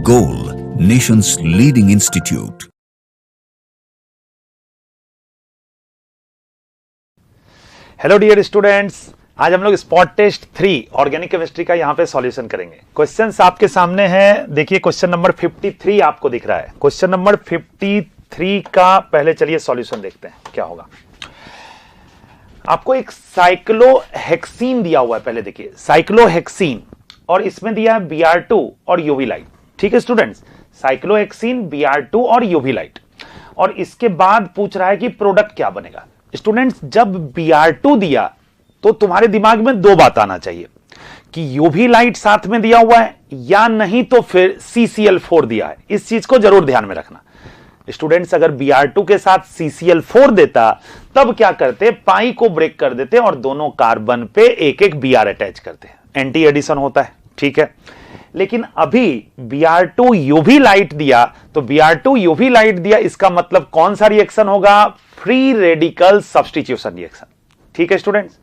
Goal, nation's leading institute. Hello dear students, आज हम लोग स्पॉट टेस्ट 3 ऑर्गेनिक केमिस्ट्री का यहां पे सॉल्यूशन करेंगे। क्वेश्चंस आपके सामने हैं। देखिए क्वेश्चन नंबर 53 आपको दिख रहा है। क्वेश्चन नंबर 53 का पहले चलिए सॉल्यूशन देखते हैं क्या होगा। आपको एक साइक्लोहेक्सीन दिया हुआ है। पहले देखिए साइक्लोहेक्सीन, और इसमें दिया है Br2 और यूवी लाइट। ठीक है स्टूडेंट्स, साइक्लोहेक्सीन, Br2 और यूवी लाइट। और इसके बाद पूछ रहा है कि प्रोडक्ट क्या बनेगा। स्टूडेंट्स, जब Br2 दिया तो तुम्हारे दिमाग में दो बात आना चाहिए कि यूवी लाइट साथ में दिया हुआ है या नहीं तो फिर CCl4 दिया है। इस चीज को जरूर ध्यान में रखना स्टूडेंट्स। अगर Br2 के साथ CCl4 देता तब क्या करते, पाई को ब्रेक कर देते और दोनों कार्बन पे एक एक Br अटैच करते, एंटी एडिशन होता है। ठीक है, लेकिन अभी Br2 यूवी लाइट दिया तो Br2 यूवी लाइट दिया, इसका मतलब कौन सा रिएक्शन होगा? Free radical substitution reaction. ठीक है स्टूडेंट्स,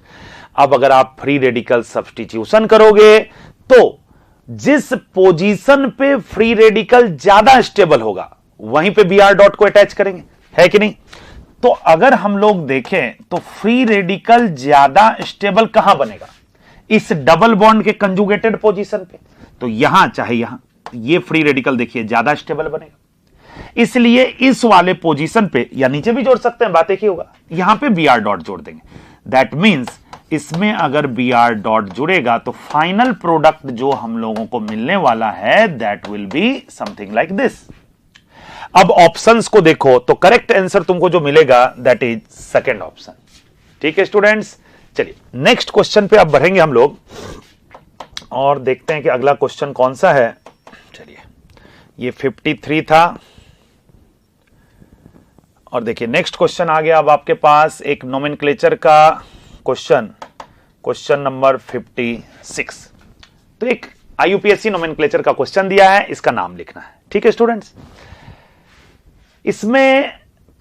अब अगर आप फ्री रेडिकल सब्स्टिट्यूशन करोगे तो जिस पोजीशन पे फ्री रेडिकल ज्यादा स्टेबल होगा वहीं पे Br डॉट को अटैच करेंगे, है कि नहीं? तो अगर हम लोग देखें तो फ्री रेडिकल ज्यादा स्टेबल कहां बनेगा? इस डबल बॉन्ड के कंजुगेटेड पोजीशन पे। तो यहां चाहे यहां ये फ्री रेडिकल देखिए ज्यादा स्टेबल बनेगा, इसलिए इस वाले पोजीशन पे, या नीचे भी जोड़ सकते हैं, बात एक ही होगा, यहां पे Br डॉट जोड़ देंगे। दैट मींस इसमें अगर Br डॉट जुड़ेगा तो फाइनल प्रोडक्ट जो हम लोगों को मिलने वाला है that will be something like this. अब ऑप्शंस को देखो तो करेक्ट आंसर तुमको जो मिलेगा दैट इज सेकंड ऑप्शन। ठीक है स्टूडेंट्स, चलिए नेक्स्ट क्वेश्चन पे अब बढ़ेंगे हम लोग और देखते हैं कि अगला क्वेश्चन कौन सा है। चलिए, ये 53 था और देखिए नेक्स्ट क्वेश्चन आ गया अब आपके पास एक नोमेनक्लेचर का क्वेश्चन, क्वेश्चन नंबर 56। तो एक IUPAC नोमेनक्लेचर का क्वेश्चन दिया है, इसका नाम लिखना है। ठीक है स्टूडेंट्स, इसमें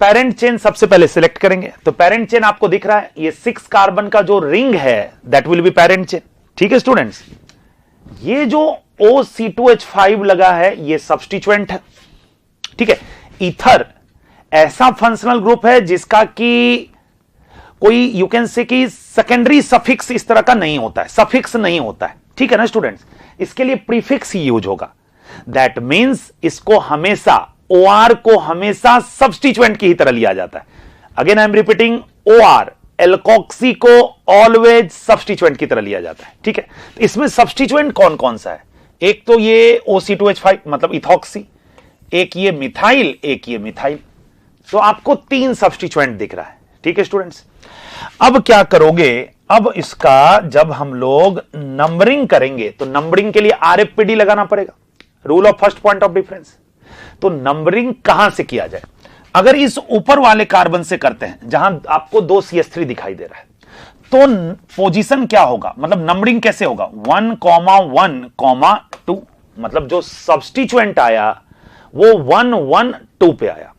पेरेंट चेन सबसे पहले सिलेक्ट करेंगे। तो पेरेंट चेन आपको दिख रहा है, ये 6 कार्बन का जो रिंग है that will B parent chain. ठीक है स्टूडेंट्स, ये जो OC2H5 लगा है ये सब्स्टिट्यूएंट है। ठीक है, ईथर ऐसा फंक्शनल ग्रुप है जिसका कि कोई यू कैन से कि सेकेंडरी सफिक्स इस तरह का नहीं होता है, सफिक्स नहीं होता है। ठीक है ना स्टूडेंट्स, इसके लिए प्रीफिक्स ही यूज होगा। दैट मींस इसको हमेशा OR को हमेशा सब्स्टिट्यूएंट की ही तरह लिया जाता है। Again I am repeating, OR alkoxy को ऑलवेज सब्स्टिट्यूएंट की तरह लिया जाता है। ठीक है, तो इसमें सब्स्टिट्यूएंट कौन कौन सा है? एक तो ये OC2H5 मतलब इथॉक्सी, एक ये मिथाइल, एक ये मिथाइल। तो आपको 3 सब्स्टिट्यूएंट दिख रहा है। ठीक है स्टूडेंट्स, अब क्या करोगे? अब इसका जब हम लोग नंबरिंग करेंगे तो नंबरिंग के लिए RFPD लगाना पड़ेगा, rule of first point of difference. तो नंबरिंग कहां से किया जाए? अगर इस ऊपर वाले कार्बन से करते हैं जहां आपको 2 CH3 दिखाई दे रहा है तो पोजीशन क्या होगा, मतलब नंबरिंग कैसे होगा? 1,1,2, मतलब जो सब्स्टिट्यूएंट आया वो 1,1,2 पे आया।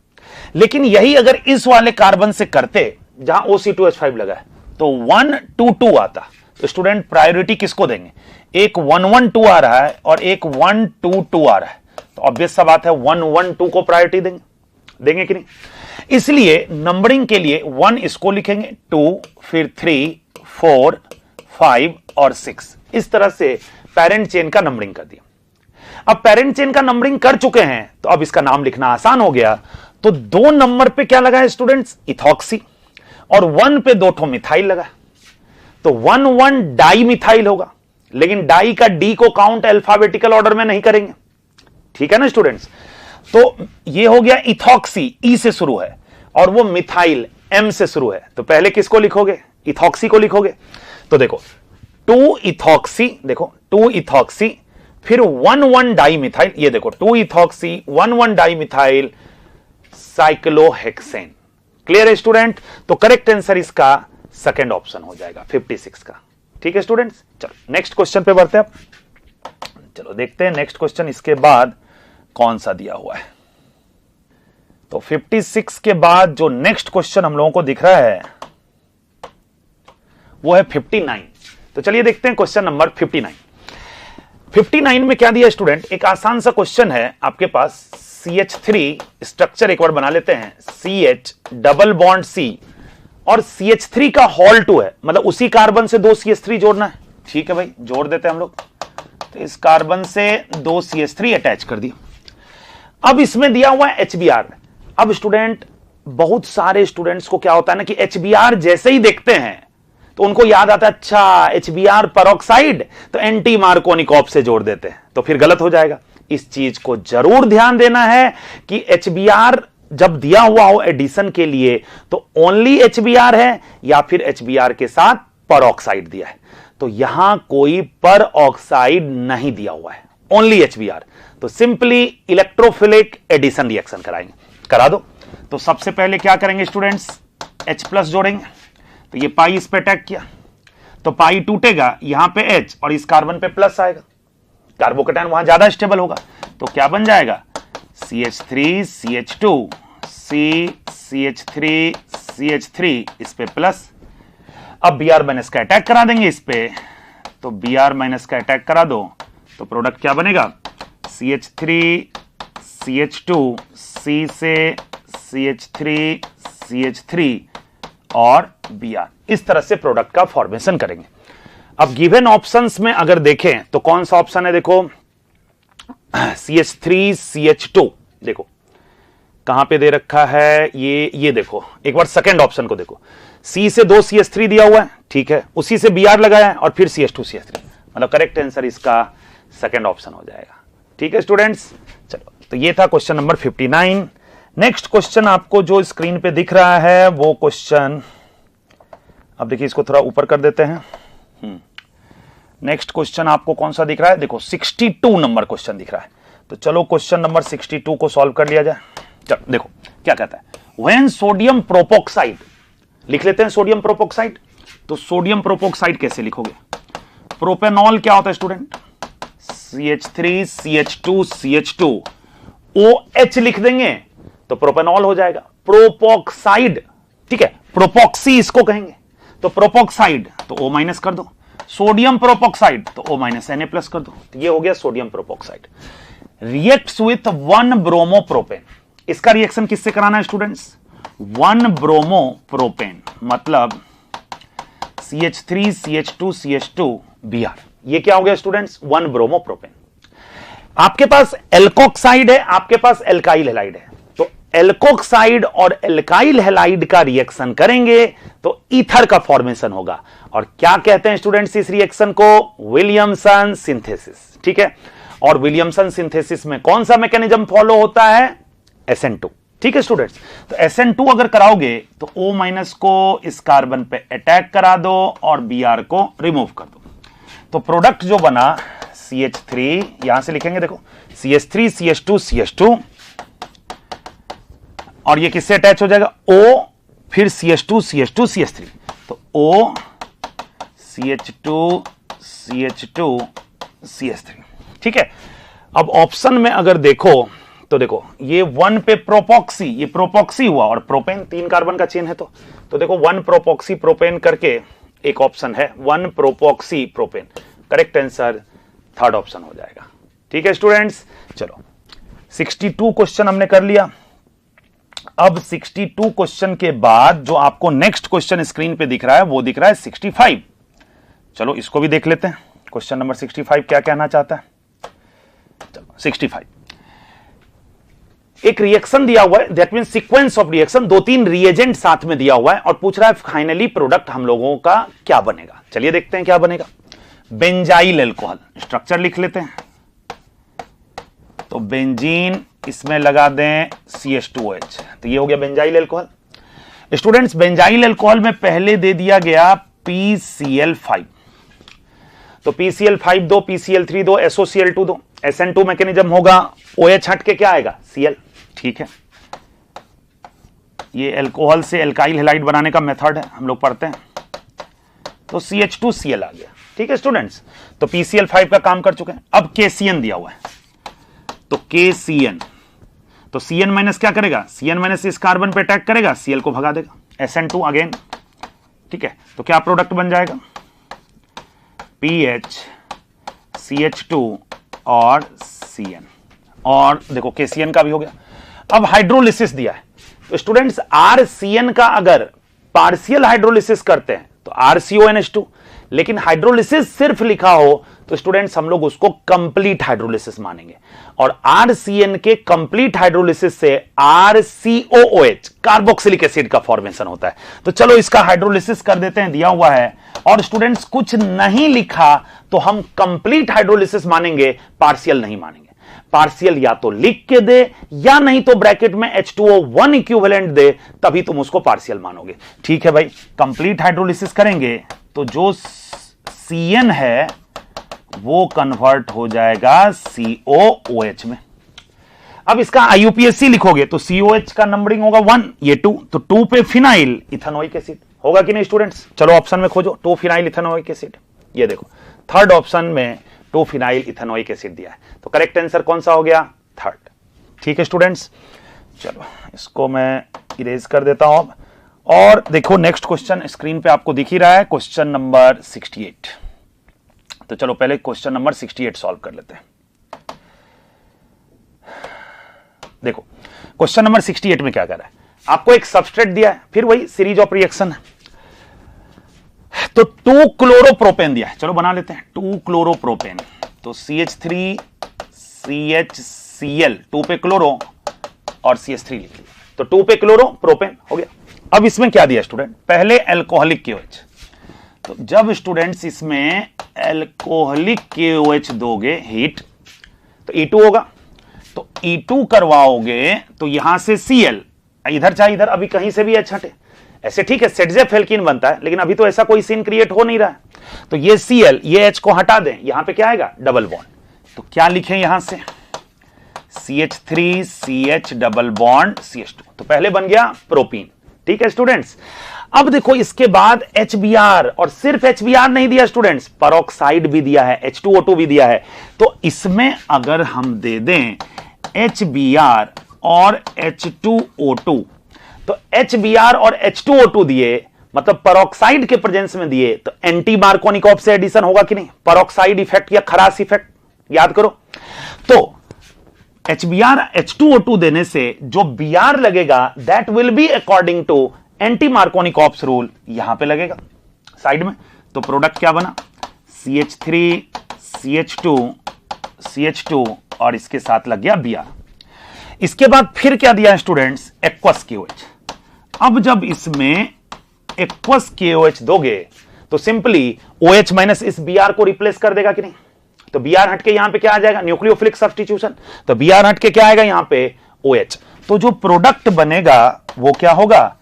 लेकिन यही अगर इस वाले कार्बन से करते जहां OC2H5 लगा है तो 1,2,2 आता। तो स्टूडेंट प्रायोरिटी किसको देंगे? एक 1,1,2 आ रहा है और एक 1,2,2 आ रहा है, तो ऑब्वियस सा बात है 1,1,2 को प्रायोरिटी देंगे कि नहीं? इसलिए नंबरिंग के लिए 1 इसको लिखेंगे, 2, फिर 3, 4, 5 और 6। इस तरह से पेरेंट चेन का नंबरिंग कर दिया। अब पेरेंट चेन का नंबरिंग कर चुके हैं तो अब इसका नाम लिखना आसान हो गया। तो 2 नंबर पे क्या लगा है स्टूडेंट्स? इथॉक्सी, और 1 पे 2 मिथाइल लगा। तो 1,1 डाई मिथाइल होगा, लेकिन डाई का डी को काउंट अल्फाबेटिकल ऑर्डर में नहीं करेंगे। ठीक है ना स्टूडेंट्स, तो ये हो गया इथॉक्सी, ई से शुरू है, और वो मिथाइल एम से शुरू है। तो पहले किसको लिखोगे? इथॉक्सी को लिखोगे। तो देखो 2 इथॉक्सी, देखो 2 इथॉक्सी, फिर 1,1 डाई मिथाइल, ये देखो 2 ethoxy 1,1 di methyl cyclohexane. Clear है स्टूडेंट? तो करेक्ट आंसर इसका सेकंड ऑप्शन हो जाएगा 56 का। ठीक है स्टूडेंट्स, चलो नेक्स्ट क्वेश्चन पे बढ़ते हैं। चलो देखते हैं नेक्स्ट क्वेश्चन इसके बाद कौन सा दिया हुआ है। तो 56 के बाद जो नेक्स्ट क्वेश्चन हम लोगों को दिख रहा है वो है 59। तो चलिए देखते हैं क्वेश्चन नंबर 59। 59 में क्या दिया स्टूडेंट, एक आसान सा क्वेश्चन है आपके पास, CH3 स्ट्रक्चर एक बार बना लेते हैं, CH डबल बॉन्ड C और CH3 का हॉल 2 है, मतलब उसी कार्बन से 2 CH3 जोड़ना है। ठीक है भाई, जोड़ देते हैं हम लोग। तो इस कार्बन से 2 CH3 अटैच कर दिया। अब इसमें दिया हुआ है HBr। अब स्टूडेंट, बहुत सारे स्टूडेंट्स को क्या होता है ना कि HBr जैसे ही देखते हैं तो उनको याद आता है, अच्छा HBr परऑक्साइड, तो एंटी मार्कोनिकॉप से जोड़ देते हैं, तो फिर गलत हो जाएगा। इस चीज को जरूर ध्यान देना है कि HBr जब दिया हुआ हो एडिशन के लिए तो ओनली HBr है या फिर HBr के साथ परऑक्साइड दिया है। तो यहां कोई पर ऑक्साइड नहीं दिया हुआ है, ओनली HBr। तो सिंपली इलेक्ट्रोफिलिक एडिशन रिएक्शन कराएंगे, करा दो। तो सबसे पहले क्या करेंगे स्टूडेंट्स, H+ जोड़ेंगे। तो ये पाई इस पे अटैक किया तो पाई टूटेगा, यहां पे H और इस कार्बन पे प्लस आएगा, कार्बोकेटायन वहां ज्यादा स्टेबल होगा। तो क्या बन जाएगा, CH3 CH2 C CH3 CH3, इस पे प्लस। अब Br- का अटैक करा देंगे इस पे, तो Br- का अटैक करा दो तो प्रोडक्ट क्या बनेगा, CH3 CH2 C से CH3 CH3 और Br, इस तरह से प्रोडक्ट का फॉर्मेशन करेंगे। अब गिवन ऑप्शंस में अगर देखें तो कौन सा ऑप्शन है, देखो CH3 CH2, देखो कहां पे दे रखा है, ये देखो एक बार सेकंड ऑप्शन को देखो, C से 2 CH3 दिया हुआ है, ठीक है, उसी से Br लगाया है और फिर CH2 CH3, मतलब करेक्ट आंसर इसका सेकंड ऑप्शन हो जाएगा। ठीक है स्टूडेंट्स, चलो तो ये था क्वेश्चन नंबर 59। नेक्स्ट क्वेश्चन आपको जो स्क्रीन पे दिख रहा है वो क्वेश्चन, अब देखिए इसको थोड़ा ऊपर कर देते हैं। नेक्स्ट क्वेश्चन आपको कौन सा दिख रहा है, देखो 62 नंबर क्वेश्चन दिख रहा है। तो चलो क्वेश्चन नंबर 62 को सॉल्व कर लिया जाए। चलो देखो क्या कहता है, व्हेन सोडियम प्रोपोक्साइड, लिख लेते हैं सोडियम प्रोपोक्साइड। तो सोडियम प्रोपोक्साइड कैसे लिखोगे, प्रोपेनॉल क्या होता है student, CH3 CH2 CH2 OH लिख देंगे तो प्रोपेनॉल हो जाएगा। प्रोपोक्साइड, ठीक है, प्रोपोक्सी इसको कहेंगे, तो प्रोपोक्साइड तो O- कर दो, सोडियम प्रोपोक्साइड तो O- Na+ कर दो, तो ये हो गया सोडियम प्रोपोक्साइड। रिएक्ट्स विथ 1 ब्रोमोप्रोपेन, इसका रिएक्शन किससे कराना है स्टूडेंट्स, 1 ब्रोमोप्रोपेन, मतलब CH3 CH2 CH2 Br, ये क्या हो गया स्टूडेंट्स, 1 ब्रोमोप्रोपेन। आपके पास एल्कोक्साइड है, आपके पास एल्काइल हैलाइड है, तो एल्कोक्साइड और एल्काइल हैलाइड का रिएक्शन करेंगे तो ईथर का फॉर्मेशन होगा। और क्या कहते हैं स्टूडेंट्स इस रिएक्शन को, विलियमसन सिंथेसिस। ठीक है, और विलियमसन सिंथेसिस में कौन सा मैकेनिज्म फॉलो होता है, SN2। ठीक है स्टूडेंट्स, तो SN2 अगर कराओगे तो O- को इस कार्बन पे अटैक करा दो और Br को रिमूव कर दो, तो प्रोडक्ट जो बना CH3, यहां से लिखेंगे देखो CH3 CH2 CH2, और ये किससे अटैच हो जाएगा, O फिर CH2 CH2 CH3, तो O CH2 CH2 CH3। ठीक है, अब ऑप्शन में अगर देखो तो देखो ये 1 पे प्रोपोक्सी, ये प्रोपोक्सी हुआ और प्रोपेन 3 कार्बन का चेन है, तो देखो 1 प्रोपोक्सी प्रोपेन करके एक ऑप्शन है, 1 propoxy propane, correct answer third option हो जाएगा। ठीक है स्टूडेंट्स, चलो 62 क्वेश्चन हमने कर लिया। अब 62 क्वेश्चन के बाद जो आपको नेक्स्ट क्वेश्चन स्क्रीन पे दिख रहा है वो दिख रहा है 65। चलो इसको भी देख लेते हैं, क्वेश्चन नंबर 65 क्या कहना चाहता है। चलो 65, एक रिएक्शन दिया हुआ है, that mean sequence of reaction, 2-3 reagent साथ में दिया हुआ है और पूछ रहा है फाइनली प्रोडक्ट हम लोगों का क्या बनेगा। चलिए देखते हैं क्या बनेगा। बेंजाइल अल्कोहल, स्ट्रक्चर लिख लेते हैं, तो बेंजीन, इसमें लगा दें CH2OH, तो ये हो गया benzyl alcohol. Students benzyl alcohol में पहले दे दिया गया PCl5, तो PCl5 दो, PCl3 दो, SOCl2 दो, SN2 मैकेनिज्म होगा, OH हट के क्या आएगा, Cl। ठीक है, ये अल्कोहल से एल्काइल हैलाइड बनाने का मेथड है, हम लोग पढ़ते हैं, तो CH2Cl आ गया। ठीक है स्टूडेंट्स, तो PCl5 का काम कर चुके हैं। अब KCN दिया हुआ है, तो KCN, तो CN- क्या करेगा, CN- इस कार्बन पे अटैक करेगा, Cl को भगा देगा, SN2 अगेन। ठीक है, तो क्या प्रोडक्ट बन जाएगा, PH CH2 और Cn, और देखो KCN का भी हो गया। अब हाइड्रोलिसिस दिया है, तो स्टूडेंट्स RCN का अगर पार्शियल हाइड्रोलिसिस करते हैं तो RCONH2, लेकिन हाइड्रोलिसिस सिर्फ लिखा हो तो स्टूडेंट्स हम लोग उसको कंप्लीट हाइड्रोलिसिस मानेंगे, और RCN के कंप्लीट हाइड्रोलिसिस से RCOOH कार्बोक्सिलिक एसिड का फॉर्मेशन होता है। तो चलो इसका हाइड्रोलिसिस कर देते हैं, दिया हुआ है, और स्टूडेंट्स कुछ नहीं लिखा तो हम कंप्लीट हाइड्रोलिसिस मानेंगे, पार्शियल नहीं मानेंगे। पार्शियल या तो लिख के दे या नहीं तो ब्रैकेट में H2O1 इक्विवेलेंट दे, तभी तुम उसको पार्शियल मानोगे। ठीक है भाई, कंप्लीट हाइड्रोलिसिस करेंगे तो जो Cn है वो कन्वर्ट हो जाएगा COOH में। अब इसका IUPAC लिखोगे तो COH का नंबरिंग होगा 1, ये 2, तो 2 पे फिनाइल इथेनोइक एसिड होगा कि नहीं स्टूडेंट्स? चलो ऑप्शन में खोजो 2 फिनाइल इथेनोइक एसिड, ये देखो थर्ड ऑप्शन में 2 फिनाइल इथेनोइक एसिड दिया है, तो करेक्ट आंसर कौन सा हो गया? थर्ड। ठीक है स्टूडेंट्स, चलो इसको मैं इरेज कर देता हूं अब, और देखो नेक्स्ट क्वेश्चन स्क्रीन पे आपको दिख ही रहा है, क्वेश्चन नंबर 68। तो चलो पहले क्वेश्चन नंबर 68 सॉल्व कर लेते हैं। देखो क्वेश्चन नंबर 68 में क्या कर रहा है, आपको एक सबस्ट्रेट दिया है, फिर वही सीरीज ऑफ रिएक्शन है, तो 2 क्लोरोप्रोपेन दिया है, चलो बना लेते हैं 2 क्लोरोप्रोपेन, तो CH3 CHCl, 2 पे क्लोरो और CH3 लिख लिया, तो 2 पे क्लोरो प्रोपेन हो गया। अब इसमें क्या दिया स्टूडेंट, पहले एल्कोहलिक KOH, तो जब स्टूडेंट्स इसमें एल्कोहलिक KOH दोगे हीट तो E2 होगा, तो E2 करवाओगे तो यहां से Cl, इधर चाहे इधर, अभी कहीं से भी H हटे, ऐसे ठीक है सेटजेफ एल्कीन बनता है, लेकिन अभी तो ऐसा कोई सीन क्रिएट हो नहीं रहा है, तो ये Cl, ये H को हटा दें, यहां पे क्या आएगा? डबल बॉन्ड, तो क्या लिखें यहां से? CH3 CH double bond CH2, तो पहले बन गया प्रोपीन। ठीक है स्टूडेंट्स, अब देखो इसके बाद HBr, और सिर्फ HBr नहीं दिया स्टूडेंट्स, पेरोक्साइड भी दिया है, H2O2 भी दिया है, तो इसमें अगर हम दे दें HBr और H2O2, तो HBr और H2O2 दिए, मतलब पेरोक्साइड के प्रेजेंस में दिए, तो एंटी मार्कोनिकॉफ से एडिशन होगा कि नहीं? पेरोक्साइड इफेक्ट या खरास इफेक्ट, याद करो। तो HBr H2O2 देने से जो Br लगेगा that will be according to anti Markovnikov's rule, यहां पे लगेगा साइड में, तो प्रोडक्ट क्या बना? CH3 CH2 और इसके साथ लग गया Br। इसके बाद फिर क्या दिया है स्टूडेंट्स? Aqueous KOH। अब जब इसमें एक्वस KOH दोगे तो सिंपली OH माइनस इस Br को रिप्लेस कर देगा कि नहीं? तो Br हटके यहां पे क्या आ जाएगा? न्यूक्लियोफिलिक सब्स्टिट्यूशन, तो Br हटके क्या आएगा यहां पे? OH, तो जो प्रोडक्ट बनेगा वो क्या होगा?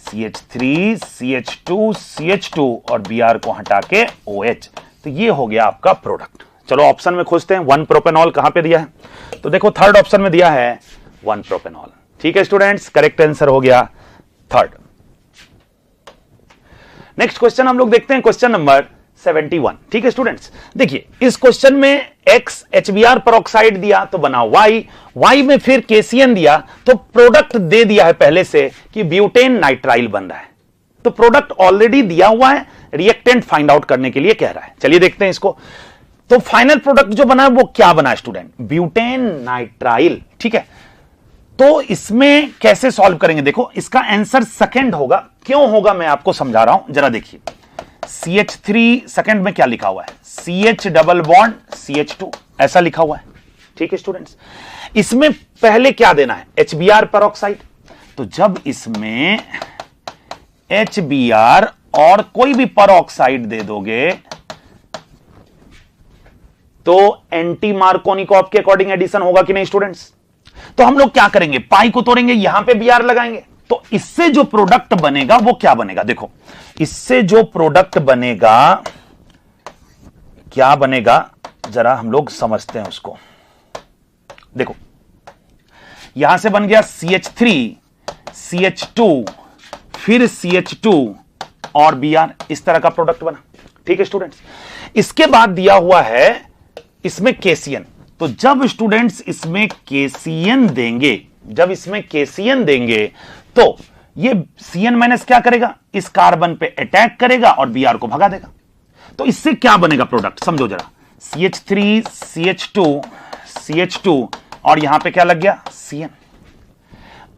CH3 CH2 CH2 और Br को हटा के OH, तो ये हो गया आपका प्रोडक्ट। चलो ऑप्शन में खोजते हैं 1 प्रोपेनॉल कहां पे दिया है, तो देखो थर्ड ऑप्शन में दिया है 1 प्रोपेनॉल। ठीक है स्टूडेंट्स, करेक्ट आंसर हो गया थर्ड। नेक्स्ट क्वेश्चन हम लोग देखते हैं, क्वेश्चन नंबर 71। ठीक है स्टूडेंट्स, देखिए इस क्वेश्चन में X HBr पेरोक्साइड दिया तो बना Y में फिर KCN दिया, तो प्रोडक्ट दे दिया है पहले से कि ब्यूटेन नाइट्राइल बन रहा है, तो प्रोडक्ट ऑलरेडी दिया हुआ है, रिएक्टेंट फाइंड आउट करने के लिए कह रहा है। चलिए देखते हैं इसको, तो फाइनल प्रोडक्ट जो बना है वो क्या बना स्टूडेंट? Butane nitrile. ठीक है, तो इसमें कैसे सॉल्व करेंगे? देखो इसका आंसर सेकंड होगा, क्यों होगा मैं आपको समझा रहा हूं, जरा देखिए। CH3 सेकंड में क्या लिखा हुआ है? CH डबल बॉन्ड CH2, ऐसा लिखा हुआ है। ठीक है स्टूडेंट्स, इसमें पहले क्या देना है? HBr पेरोक्साइड, तो जब इसमें HBr और कोई भी पेरोक्साइड दे दोगे तो एंटी मार्कोनिकॉफ के अकॉर्डिंग एडिशन होगा कि नहीं स्टूडेंट्स? तो हम लोग क्या करेंगे? पाई को तोड़ेंगे, यहां पे Br लगाएंगे, तो इससे जो प्रोडक्ट बनेगा वो क्या बनेगा? देखो इससे जो प्रोडक्ट बनेगा क्या बनेगा, जरा हम लोग समझते हैं उसको। देखो यहां से बन गया CH3 CH2 फिर CH2 और Br, इस तरह का प्रोडक्ट बना। ठीक है स्टूडेंट्स, इसके बाद दिया हुआ है इसमें KCN, तो जब स्टूडेंट्स इसमें KCN देंगे, जब इसमें KCN देंगे तो ये Cn माइनस क्या करेगा? इस कार्बन पे अटैक करेगा और Br को भगा देगा, तो इससे क्या बनेगा प्रोडक्ट? समझो जरा, CH3 CH2 CH2 और यहां पे क्या लग गया CN।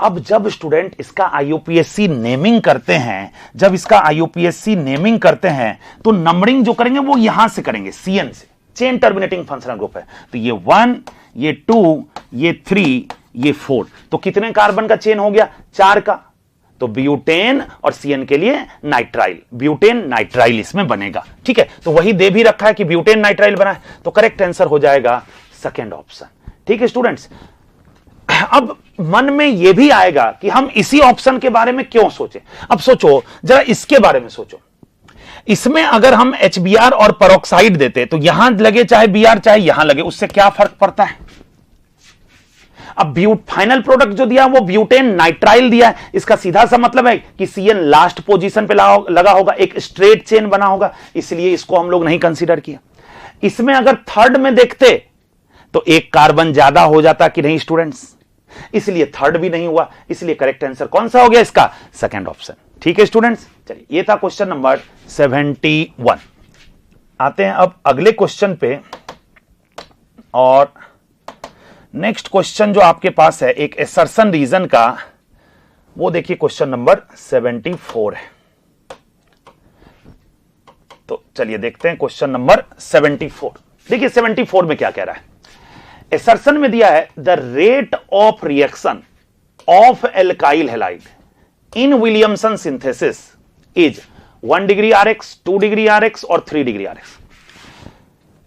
अब जब स्टूडेंट इसका IUPAC नेमिंग करते हैं, जब इसका IUPAC नेमिंग करते हैं तो नंबरिंग जो करेंगे वो यहां से करेंगे, CN से। चेन टर्मिनेटिंग फंक्शनल ग्रुप है, तो ये 1, ये 2, ये 3, ये 4, तो कितने कार्बन का चेन हो गया 4 का। तो ब्यूटेन और CN के लिए नाइट्राइल, ब्यूटेन नाइट्राइल इसमें बनेगा। ठीक है, तो वही दे भी रखा है कि ब्यूटेन नाइट्राइल बना है, तो करेक्ट आंसर हो जाएगा सेकंड ऑप्शन। ठीक है स्टूडेंट्स, अब मन में यह भी आएगा कि हम इसी ऑप्शन के बारे में क्यों सोचें। अब सोचो जरा, इसके बारे में सोचो, इसमें अगर हम HBr और पेरोक्साइड देते तो यहां लगे चाहे Br चाहे यहां लगे, उससे क्या फर्क पड़ता है। अब फाइनल प्रोडक्ट जो दिया वो ब्यूटेन नाइट्राइल दिया है, इसका सीधा सा मतलब है कि CN लास्ट पोजीशन पे लगा होगा, एक स्ट्रेट चेन बना होगा, इसलिए इसको हम लोग नहीं कंसीडर किया। इसमें अगर थर्ड में देखते तो एक कार्बन ज्यादा हो जाता कि नहीं स्टूडेंट्स, इसलिए थर्ड भी नहीं हुआ, इसलिए करेक्ट आंसर कौन सा हो गया इसका, सेकंड ऑप्शन। ठीक है स्टूडेंट्स, चलिए ये था क्वेश्चन नंबर 71। आते हैं अब अगले क्वेश्चन पे, और नेक्स्ट क्वेश्चन जो आपके पास है एक असर्शन रीजन का, वो देखिए क्वेश्चन नंबर 74 है। तो चलिए देखते हैं क्वेश्चन नंबर 74। देखिए 74 में क्या कह रहा है, असर्शन में दिया है the rate of reaction of alkyl halide in Williamson synthesis is 1 degree Rx, 2 degree Rx और 3 degree Rx।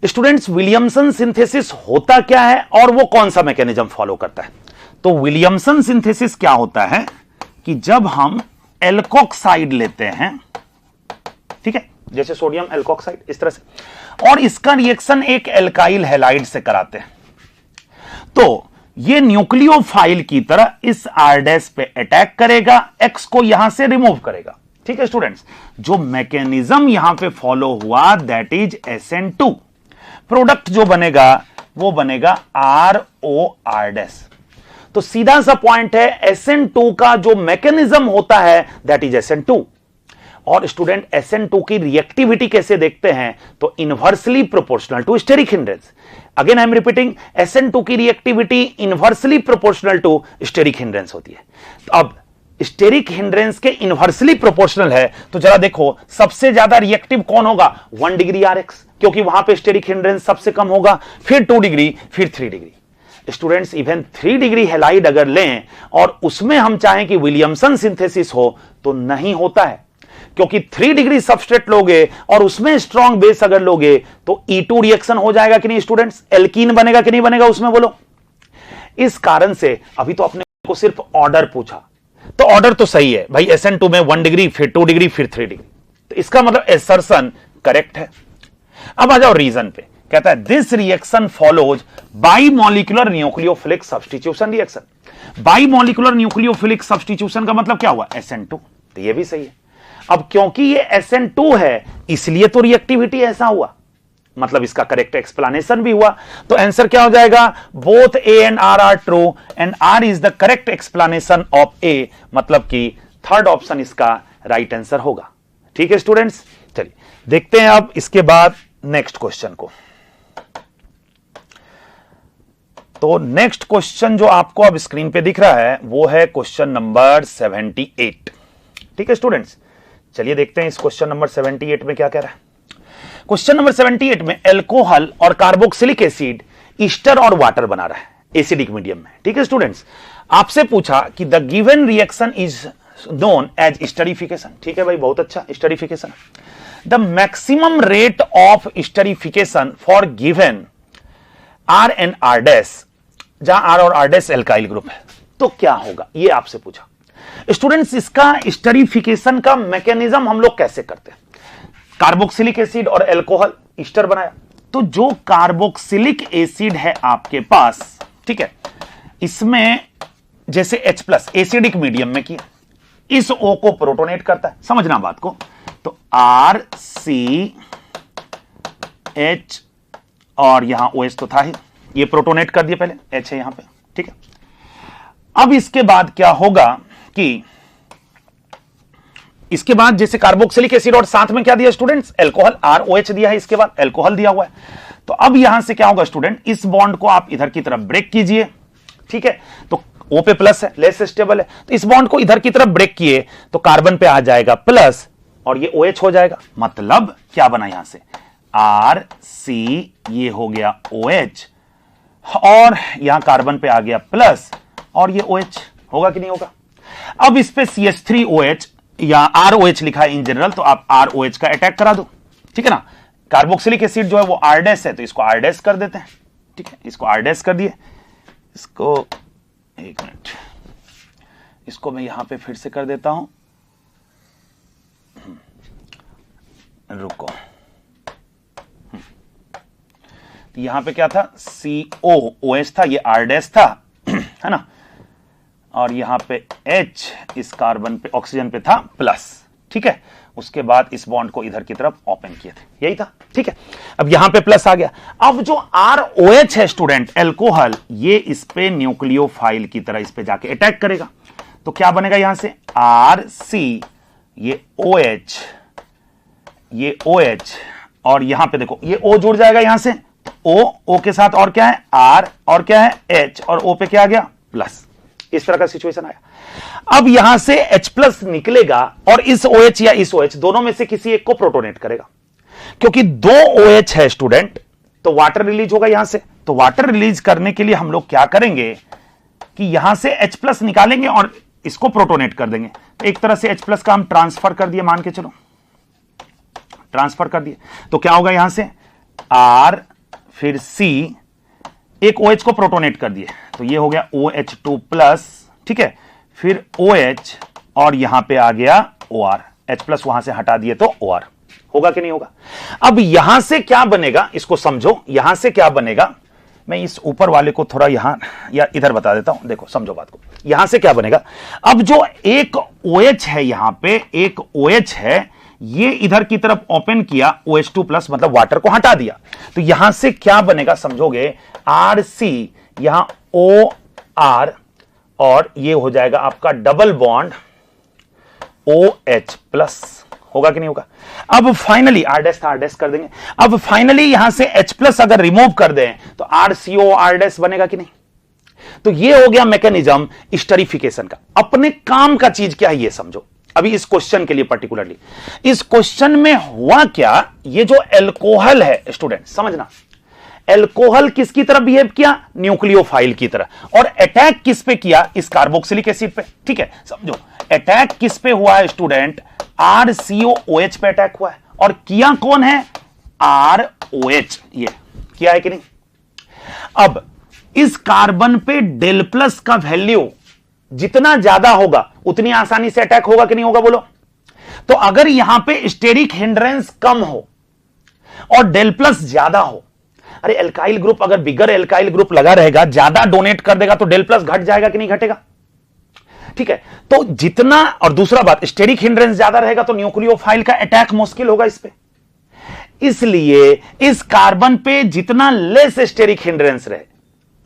Students, Williamson synthesis होता क्या है और वो कौन सा मैकेनिज्म फॉलो करता है। तो विलियमसन सिंथेसिस क्या होता है कि जब हम एल्कोक्साइड लेते हैं, ठीक है, जैसे सोडियम एल्कोक्साइड इस तरह से, और इसका रिएक्शन एक एल्काइल हैलाइड से कराते हैं, तो ये न्यूक्लियोफाइल की तरह इस R' पे अटैक करेगा, X को यहां से रिमूव करेगा। ठीक है स्टूडेंट्स, जो मैकेनिज्म यहां पे फॉलो हुआ दैट इज SN2। प्रोडक्ट जो बनेगा वो बनेगा ROR'। तो सीधा सा पॉइंट है, SN2 का जो मैकेनिज्म होता है दैट इज SN2। और स्टूडेंट SN2 की रिएक्टिविटी कैसे देखते हैं, तो inversely proportional to steric hindrance. Again I am repeating, SN2 की reactivity inversely proportional to steric hindrance होती है। तो अब स्टेरिक हिंड्रेंस के इनवर्सली प्रोपोर्शनल है, तो जरा देखो सबसे ज्यादा रिएक्टिव कौन होगा, 1 डिग्री Rx, क्योंकि वहां पे स्टेरिक हिंड्रेंस सबसे कम होगा, फिर 2 डिग्री, फिर 3 degree. Students, even 3 degree halide अगर लें और उसमें हम चाहें कि विलियमसन सिंथेसिस हो तो नहीं होता है, क्योंकि 3 डिग्री सबस्ट्रेट लोगे और उसमें स्ट्रॉन्ग बेस अगर लोगे तो E2 रिएक्शन हो जाएगा कि नहीं स्टूडेंट्स, एल्कीन बनेगा कि नहीं बनेगा उसमें, बोलो। इस कारण से अभी तो अपने को सिर्फ ऑर्डर पूछा, तो ऑर्डर तो सही है भाई, SN2 में 1 डिग्री, फिर 2 डिग्री, फिर 3 डिग्री, तो इसका मतलब असर्शन करेक्ट है। अब आ जाओ रीजन पे, कहता है this reaction follows bimolecular nucleophilic substitution reaction. Bimolecular nucleophilic substitution का मतलब क्या हुआ, SN2, तो ये भी सही है। अब क्योंकि ये SN2 है इसलिए तो रिएक्टिविटी ऐसा हुआ, मतलब इसका करेक्ट एक्सप्लेनेशन भी हुआ। तो आंसर क्या हो जाएगा, both A and R are true and R is the correct explanation of A, मतलब कि थर्ड ऑप्शन इसका राइट आंसर होगा। ठीक है स्टूडेंट्स, चलिए देखते हैं अब इसके बाद नेक्स्ट क्वेश्चन को। तो नेक्स्ट क्वेश्चन जो आपको अब स्क्रीन पे दिख रहा है वो है क्वेश्चन नंबर 78। ठीक है स्टूडेंट्स, चलिए देखते हैं इस क्वेश्चन नंबर 78 में क्या कह रहा है। क्वेश्चन नंबर 78 में एल्कोहल और कार्बोक्सिलिक एसिड ईस्टर और वाटर बना रहा है एसिडिक मीडियम में। ठीक है स्टूडेंट्स, आपसे पूछा कि the given reaction is known as esterification. ठीक है भाई, बहुत अच्छा, esterification. The maximum rate of esterification for given R and R', जहां R और R' एल्काइल ग्रुप है, तो क्या होगा, ये आपसे पूछा। स्टूडेंट्स, इसका स्टरीफिकेशन का मैकेनिज्म हम लोग कैसे करते हैं, कार्बोक्सिलिक एसिड और एल्कोहल ईस्टर बनाया, तो जो कार्बोक्सिलिक एसिड है आपके पास, ठीक है, इसमें जैसे H+ एसिडिक मीडियम में किया, इस O को प्रोटोनेट करता है, समझना बात को, तो RCH और यहां OH तो था ही, ये प्रोटोनेट कर दिया, पहले H है यहां पे। ठीक है, अब इसके बाद क्या होगा कि इसके बाद जैसे कार्बोक्सिलिक एसिड और साथ में क्या दिया स्टूडेंट्स, एल्कोहल, ROH दिया है, इसके बाद एल्कोहल दिया हुआ है, तो अब यहां से क्या होगा स्टूडेंट, इस बॉन्ड को आप इधर की तरफ ब्रेक कीजिए, ठीक है, तो O पे प्लस है, लेस स्टेबल है, तो इस बॉन्ड को इधर की तरफ ब्रेक किए तो कार्बन पे आ जाएगा प्लस और ये OH हो जाएगा। मतलब क्या बना यहां से RC, ये हो गया OH और यहां कार्बन पे आ गया प्लस और ये OH, होगा कि नहीं होगा। अब इस पे CH3OH या ROH लिखा है इन जनरल, तो आप ROH का अटैक करा दो, ठीक है ना। कार्बोक्सिलिक एसिड जो है वो R डैश है, तो इसको R डैश कर देते हैं, ठीक है, इसको R डैश कर दिए। इसको एक मिनट, इसको मैं यहां पे फिर से कर देता हूं, रुको। तो यहां पे क्या था, COOH था, ये R डैश था, है ना, और यहां पे H इस कार्बन पे, ऑक्सीजन पे था प्लस, ठीक है। उसके बाद इस बॉन्ड को इधर की तरफ ओपन किए थे, यही था, ठीक है। अब यहां पे प्लस आ गया। अब जो ROH है स्टूडेंट, एल्कोहल, ये इस पे न्यूक्लियोफाइल की तरह इस पे जाके अटैक करेगा, तो क्या बनेगा यहां से RC, ये OH, ये OH और यहां पे देखो ये O जुड़ जाएगा यहां से, O के साथ और क्या है R और क्या है H और O पे क्या आ गया प्लस, इस तरह का सिचुएशन आया। अब यहां से H प्लस निकलेगा और इस OH या इस OH दोनों में से किसी एक को प्रोटोनेट करेगा, क्योंकि दो OH है स्टूडेंट, तो वाटर रिलीज होगा यहां से। तो वाटर रिलीज करने के लिए हम लोग क्या करेंगे कि यहां से H प्लस निकालेंगे और इसको प्रोटोनेट कर देंगे। तो एक तरह से H प्लस का हम ट्रांसफर कर दिए, मान के चलो ट्रांसफर कर दिए, तो क्या होगा यहां से R फिर C, एक OH को प्रोटोनेट कर दिए, तो ये हो गया OH2 प्लस, ठीक है, फिर OH और यहां पे आ गया OR, H प्लस वहां से हटा दिए तो OR, होगा कि नहीं होगा। अब यहां से क्या बनेगा इसको समझो, यहां से क्या बनेगा, मैं इस ऊपर वाले को थोड़ा यहां या इधर बता देता हूं, देखो समझो बात को। यहां से क्या बनेगा, अब जो एक OH है यहां पे, एक OH है, ये इधर की तरफ ओपन किया, OH2 प्लस मतलब वाटर को हटा दिया, तो यहां से क्या बनेगा समझोगे, RC, यहां OR और ये हो जाएगा आपका डबल बॉन्ड OH प्लस, होगा कि नहीं होगा। अब फाइनली R डैश था, R डैश कर देंगे। अब फाइनली यहां से H प्लस अगर रिमूव कर दें तो RCO R डैश बनेगा कि नहीं। तो ये हो गया मैकेनिज्म स्टरीफिकेशन का। अपने काम का चीज क्या है ये समझो अभी इस क्वेश्चन के लिए पर्टिकुलरली। इस क्वेश्चन में हुआ क्या, ये जो एल्कोहल है स्टूडेंट समझना, एल्कोहल किसकी तरह बिहेव किया, न्यूक्लियोफाइल की तरह, और अटैक किस पे किया, इस कार्बोक्सिलिक एसिड पे, ठीक है। समझो अटैक किस पे हुआ है स्टूडेंट, RCOOH पे अटैक हुआ है, और किया कौन है, ROH, ये किया है कि नहीं। अब इस कार्बन पे डेल प्लस का वैल्यू जितना ज्यादा होगा उतनी आसानी से अटैक होगा कि नहीं होगा बोलो। तो अगर यहां पे स्टेरिक हिंड्रेंस कम हो और डेल प्लस ज्यादा हो, अरे एल्काइल ग्रुप अगर बिगर एल्काइल ग्रुप लगा रहेगा, ज्यादा डोनेट कर देगा तो डेल प्लस घट जाएगा कि नहीं घटेगा, ठीक है। तो जितना, और दूसरा बात स्टेरिक हिंड्रेंस ज्यादा रहेगा तो न्यूक्लियोफाइल का अटैक मुश्किल होगा इस पे, इसलिए इस कार्बन पे जितना लेस स्टेरिक हिंड्रेंस रहे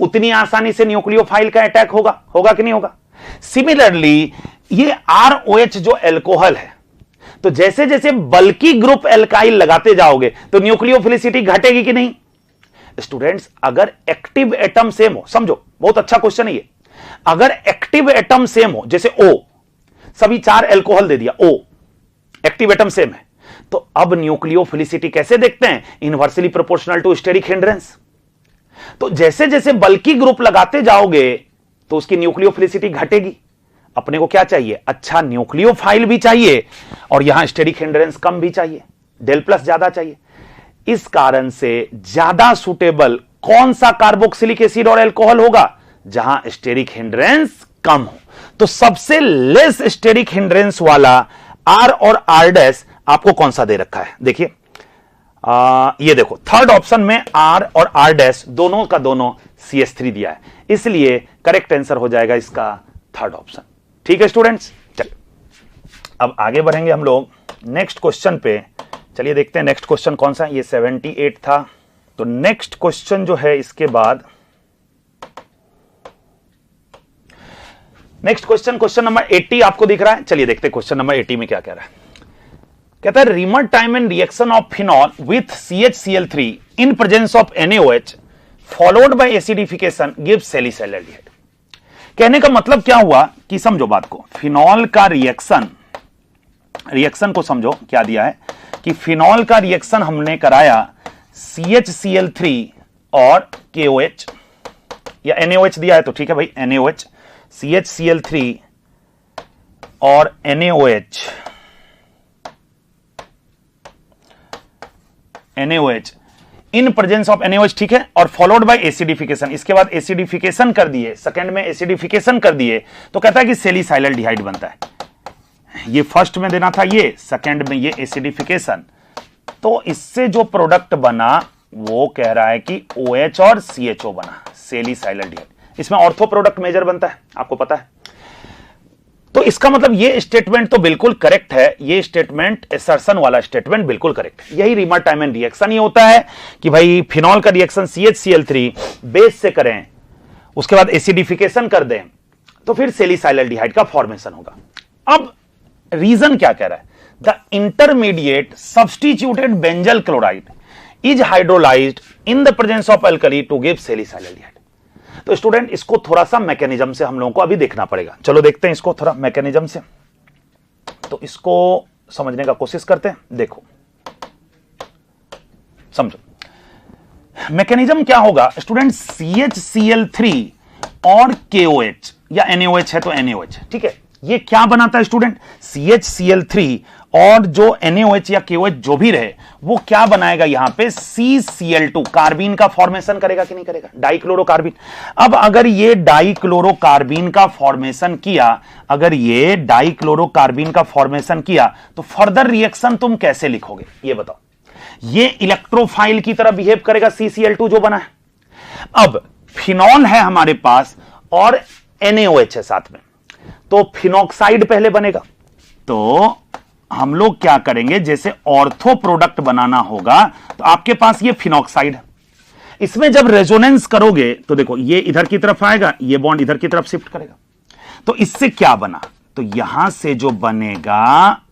उतनी आसानी से न्यूक्लियोफाइल का अटैक होगा, होगा कि नहीं होगा। सिमिलरली ये ROH जो एल्कोहल है, तो जैसे जैसे बल्कि ग्रुप एल्काइल लगाते जाओगे तो न्यूक्लियोफिलिसिटी घटेगी कि नहीं। स्टूडेंट्स अगर एक्टिव एटम सेम हो, समझो बहुत अच्छा क्वेश्चन है ये, अगर एक्टिव एटम सेम हो, जैसे O, सभी 4 एल्कोहल दे दिया, O एक्टिव एटम सेम है, तो अब न्यूक्लियोफिलिसिटी कैसे देखते हैं, inversely proportional to steric hindrance. तो जैसे जैसे बल्कि ग्रुप लगाते जाओगे तो उसकी न्यूक्लियोफिलिसिटी घटेगी। अपने को क्या चाहिए, अच्छा न्यूक्लियोफाइल भी चाहिए और यहां स्टेरिक हिंड्रेंस कम भी चाहिए, डेल प्लस ज्यादा चाहिए। इस कारण से ज्यादा सुटेबल कौन सा कार्बोक्सिलिक एसिड और एल्कोहल होगा, जहां स्टेरिक हिंड्रेंस कम हो। तो सबसे लेस स्टेरिक हिंड्रेंस वाला R और R डैश आपको कौन सा दे रखा है, देखिए ये देखो थर्ड ऑप्शन में R और R डैश दोनों का दोनों CH3 दिया है, इसलिए करेक्ट आंसर हो जाएगा इसका थर्ड ऑप्शन। ठीक है स्टूडेंट्स, चलिए अब आगे बढ़ेंगे हम लोग नेक्स्ट क्वेश्चन पे। चलिए देखते हैं नेक्स्ट क्वेश्चन कौन सा है, ये 78 था। तो नेक्स्ट क्वेश्चन जो है इसके बाद नेक्स्ट क्वेश्चन, क्वेश्चन नंबर 80 आपको दिख रहा है। चलिए देखते हैं क्वेश्चन नंबर 80 में क्या कह रहा है। कहता है Reimer Tiemann in reaction of phenol with CHCl3 in presence of NaOH followed by acidification gives salicyl aldehyde. कहने का मतलब क्या हुआ कि समझो बात को, फिनॉल का रिएक्शन को समझो क्या दिया है कि फिनॉल का रिएक्शन हमने कराया CHCl3 और KOH या NaOH दिया है तो ठीक है भाई, NaOH CHCl3 और NaOH in presence of NaOH, ठीक है, और फॉलोड बाय एसिडिफिकेशन, इसके बाद एसिडिफिकेशन कर दिए, सेकंड में एसिडिफिकेशन कर दिए तो कहता है कि सैलिसाइल एल्डिहाइड बनता है। ये फर्स्ट में देना था, ये सेकंड में ये एसिडिफिकेशन, तो इससे जो प्रोडक्ट बना वो कह रहा है कि OH और CHO बना, सैलिसाइल एल्डिहाइड। इसमें ऑर्थो प्रोडक्ट मेजर बनता है, आपको पता है। तो इसका मतलब ये स्टेटमेंट तो बिल्कुल करेक्ट है, ये स्टेटमेंट असर्शन वाला स्टेटमेंट बिल्कुल करेक्ट है। यही रीमर टाइम एंड रिएक्शन ये होता है कि भाई फिनॉल का रिएक्शन CHCl3 बेस से करें, उसके बाद एसिडिफिकेशन कर दें तो फिर सैलिसाइल एल्डिहाइड का फॉर्मेशन होगा। अब रीजन क्या कह रहा है, the intermediate substituted benzal chloride is hydrolysed in the presence of alkali to give salicyl aldehyde. तो स्टूडेंट इसको थोड़ा सा मैकेनिज्म से हम लोगों को अभी देखना पड़ेगा। चलो देखते हैं इसको थोड़ा मैकेनिज्म से, तो इसको समझने का कोशिश करते हैं। देखो समझो मैकेनिज्म क्या होगा स्टूडेंट, CHCl3 और KOH या NaOH है तो NaOH, ठीक है, ये क्या बनाता है स्टूडेंट, CHCl3 और जो NaOH या KOH जो भी रहे वो क्या बनाएगा यहां पे CCl2 कार्बीन का फॉर्मेशन करेगा कि नहीं करेगा, डाइक्लोरोकार्बीन। अब अगर ये डाइक्लोरोकार्बीन का फॉर्मेशन किया, अगर ये डाइक्लोरोकार्बीन का फॉर्मेशन किया तो फर्दर रिएक्शन तुम कैसे लिखोगे ये बताओ। ये इलेक्ट्रोफाइल की तरह बिहेव करेगा CCl2 जो बना है। अब फिनॉल है हमारे पास और NaOH है साथ में, तो फिनॉक्साइड पहले बनेगा। तो हम लोग क्या करेंगे, जैसे ऑर्थो प्रोडक्ट बनाना होगा तो आपके पास ये फिनॉक्साइड है, इसमें जब रेजोनेंस करोगे तो देखो ये इधर की तरफ आएगा, ये बॉन्ड इधर की तरफ शिफ्ट करेगा, तो इससे क्या बना, तो यहां से जो बनेगा